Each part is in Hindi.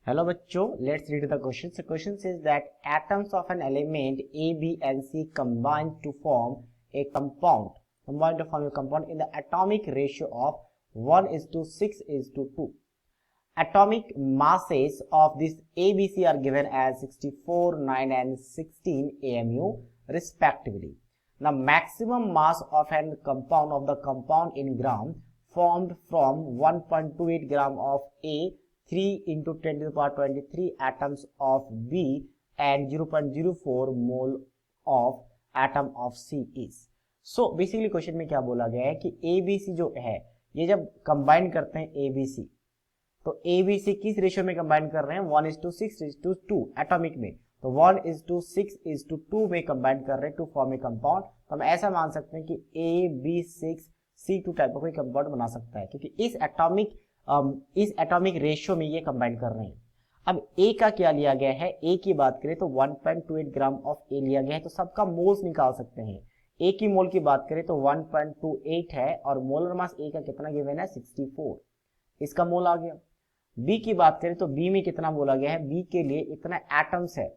Hello बच्चों, let's read the question. The question says that atoms of an element A, B and C combine to form a compound. Combine to form a compound in the atomic ratio of 1:6:2. Atomic masses of this ABC are given as 64, 9 and 16 AMU respectively. The maximum mass of a compound in gram formed from 1.28 gram of A, 3 into 10 to the power 23 atoms of B and 0.04 mole of atom of C is. So basically question में क्या बोला गया है कि ABC जो है ये जब कंबाइन करते हैं ABC, तो ABC किस रेशियो में कंबाइन कर रहे हैं 1:6:2 एटॉमिक में, तो 1:6:2 में कंबाइन कर रहे हैं टू फॉर्म ए कंपाउंड। तो हम ऐसा मान सकते हैं कि AB6C2 टाइप का कोई कंपाउंड बना सकता है क्योंकि इस एटॉमिक रेशियो में ये कंबाइन कर रहे हैं। अब ए का क्या लिया गया है, ए की बात करें तो 1.28 ग्राम ऑफ ए लिया गया है, तो सबका मोल्स निकाल सकते हैं। ए की मोल की बात करें तो 1.28 है और मोलर मास ए का कितना गिवन है 64, इसका मोल आ गया। बी की बात करें तो बी में कितना बोला गया है, बी के लिए इतना एटम्स है,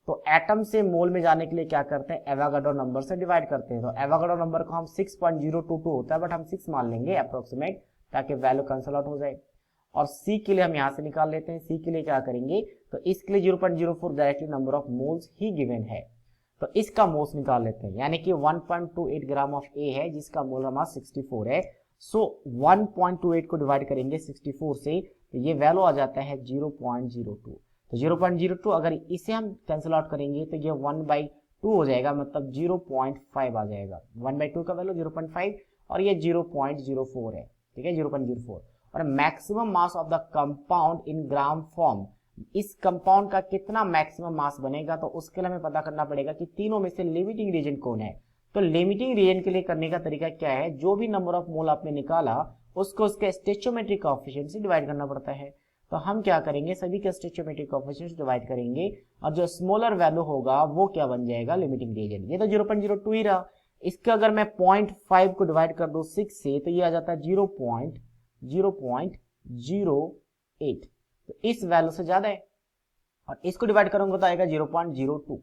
तो एटम से मोल में जाने के लिए क्या करते हैं एवोगाड्रो नंबर से डिवाइड करते हैं। तो एवोगाड्रो नंबर को हम 6.022 होता है बट हम 6 मान लेंगे अप्रोक्सीमेट ताकि वैल्यू कैंसल आउट हो जाए। और सी के लिए हम यहां से निकाल लेते हैं, सी के लिए क्या करेंगे तो इसके लिए 0.04 directly number of moles he given है, तो इसका मोल्स निकाल लेते हैं, यानी कि 1.28 ग्राम ऑफ ए है जिसका मोलर मास 64 है। सो 1.28 को डिवाइड करेंगे 64 से तो ये वैल्यू आ जाता है 0.02। तो 0.02 अगर इसे हम कैंसिल आउट करेंगे तो ये 1/2 हो जाएगा, मतलब 0.5 आ जाएगा। 1/2 का वैल्यू 0.5 और ये 0.04 है, ठीक है 0.04। और maximum mass of the compound in gram form, इस कंपाउंड का कितना मैक्सिमम मास बनेगा तो उसके लिए हमें पता करना पड़ेगा कि तीनों में से लिमिटिंग रीजन कौन है। तो लिमिटिंग रीजन के लिए करने का तरीका क्या है, जो भी नंबर ऑफ मोल आपने निकाला उसको उसके स्टोइचियोमेट्रिक कोएफिशिएंट से डिवाइड करना पड़ता है। तो हम क्या करेंगे, सभी के स्टोइचियोमेट्रिक कोएफिशिएंट से डिवाइड करेंगे और जो स्मॉलर वैल्यू होगा वो क्या बन जाएगा लिमिटिंग रीजन। ये तो 0.02 ही रहा, इसका अगर मैं 0.5 को डिवाइड कर दूं 6 से तो ये आ जाता है 0.08, तो इस वैल्यू से ज्यादा है। और इसको डिवाइड करूंगा तो आएगा 0.02,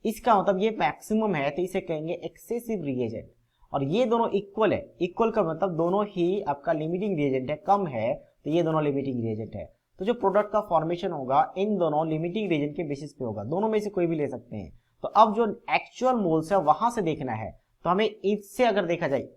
इसका मतलब ये मैक्सिमम है, तो इसे कहेंगे एक्सेसिव रिएजेंट। और ये दोनों इक्वल है, इक्वल का मतलब दोनों ही आपका लिमिटिंग रिएजेंट है, कम है तो ये दोनों लिमिटिंग रिएजेंट है। तो जो प्रोडक्ट का फॉर्मेशन होगा इन दोनों लिमिटिंग रिएजेंट के बेसिस पे होगा, दोनों में से कोई भी ले सकते हैं। तो अब जो एक्चुअल मोल्स है वहां से देखना है, तो हमें इससे अगर देखा जाए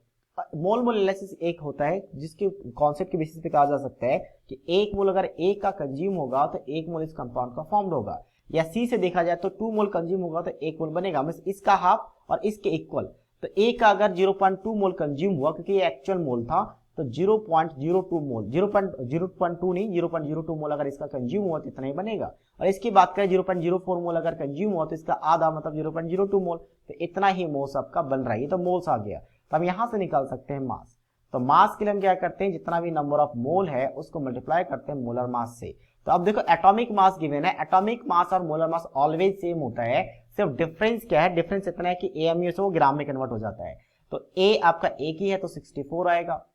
मोल मोल एनालिसिस एक होता है जिसके कॉन्सेप्ट के बेसिस पे कहा जा सकता है कि एक मोल अगर ए का कंज्यूम होगा तो एक मोल इस कंपाउंड का फॉर्म्ड होगा, या सी से देखा जाए तो 2 मोल कंज्यूम होगा तो 1 मोल बनेगा, मतलब इसका हाफ और इसके इक्वल। तो ए का अगर 0.2 मोल कंज्यूम हुआ क्योंकि ये एक्चुअल मोल था तो 0.02 मोल 0.02 नहीं 0.02 मोल अगर इसका कंज्यूम हुआ तो इतना ही बनेगा। और इसकी बात करें 0.04 मोल अगर कंज्यूम हुआ तो इसका आधा मतलब 0.02 मोल, तो इतना ही मोल्स आपका बन रहा है। ये तो मोल्स आ गया, तो हम यहां से निकाल सकते हैं मास। तो मास के लिए हम क्या करते हैं, जितना भी नंबर ऑफ मोल है उसको मल्टीप्लाई करते हैं मोलर मास से। तो अब देखो एटॉमिक मास गिवन है, एटॉमिक मास और मोलर मास ऑलवेज सेम होता है, सिर्फ डिफरेंस क्या है, डिफरेंस इतना है कि एमयू से वो ग्राम में कन्वर्ट हो जाता है। तो ए आपका एक ही है तो 64 आएगा,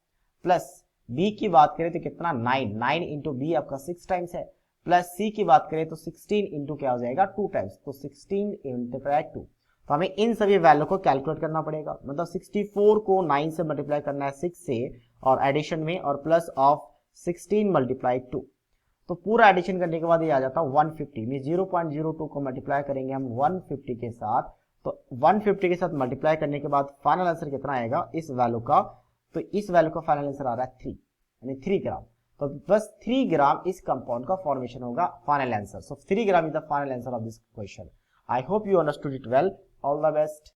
प्लस बी की बात करें तो कितना 9 इंटू बी आपका 6 टाइम्स है, प्लस सी की बात करें तो 16 इंटू क्या हो जाएगा 2 टाइम्स, तो 16 इंटू 2। तो हमें इन सभी वैल्यू को कैलकुलेट करना पड़ेगा, मतलब 64 को 9 से मल्टीप्लाई करना है 6 से और एडिशन में, और प्लस ऑफ 16 मल्टीप्लाई 2, तो पूरा एडिशन करने के बाद ये आ जाता है 150 में 0.02 को मल्टीप्लाई करेंगे हम 150 के साथ, तो 150 के साथ मल्टीप्लाई करने के बाद फाइनल आंसर कितना आएगा इस वैल्यू का, तो इस वैल्यू का फाइनल आंसर आ रहा है 3, यानी 3 ग्राम। तो बस 3 ग्राम इस कंपाउंड का फॉर्मेशन होगा final answer. So 3 gram is the final answer of this question. I hope you understood it well. All the best.